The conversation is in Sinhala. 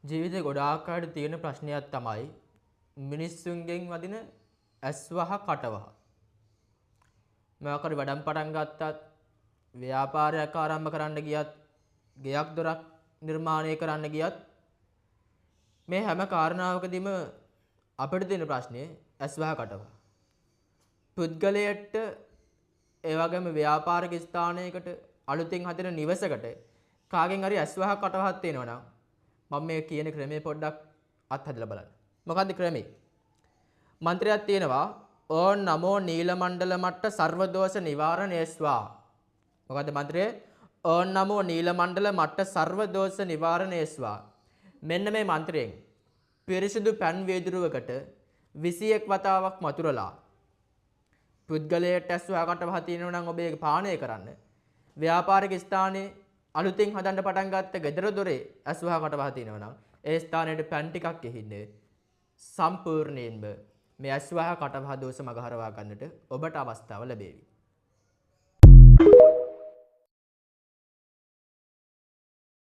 ජීවිතේ ගොඩාක් අයට තියෙන ප්‍රශ්නයක් තමයි මිනිස්සුන්ගෙන් වදින ඇස්වහ කටවහ. මොකක් හරි වැඩක් පටන් ගත්තත් ව්‍යාපාරයක් ආරම්භ කරන්න ගියත් ගෙයක් දොරක් නිර්මාණය කරන්න ගියත් මේ හැම කාරණාවකදීම අපිට තියෙන ප්‍රශ්නේ ඇස්වහ කටවහ. පුද්ගලයට ඒ වගේම ව්‍යාපාරික ස්ථානයකට අලුතින් හදන නිවසකට කාගෙන් හරි ඇස්වහ කටවහක් තියෙනවා නම් මම මේ කියන ක්‍රමයේ පොඩ්ඩක් අත්හදලා බලන්න. මොකද්ද ක්‍රමේ? මන්ත්‍රයක් තියෙනවා ඕන් නමෝ නීලමණ්ඩල මට්ට සර්වදෝෂ නිවාරණේස්වා. මොකද්ද මන්ත්‍රය? ඕන් නමෝ නීලමණ්ඩල මට්ට සර්වදෝෂ නිවාරණේස්වා. මෙන්න මේ මන්ත්‍රයෙන් පිරිසිදු පන් වේදුරුවකට 21 වතාවක් මතුරලා පුද්ගලයට ඇස්වහ කටවහ තියෙනවා නම් ඔබ ඒක පානය කරන්න. ව්‍යාපාරික ස්ථානයේ අලුතින් හදන්න පටන් ගත්ත ගෙදර දොරේ ඇස්වහ කටවහ තියෙනවා නම් ඒ ස්ථානයේ පැන් ටිකක් එහින්නේ සම්පූර්ණයෙන්ම මේ ඇස්වහ කටවහ දෝෂ මගහරවා ගන්නට ඔබට අවස්ථාව ලැබේවි.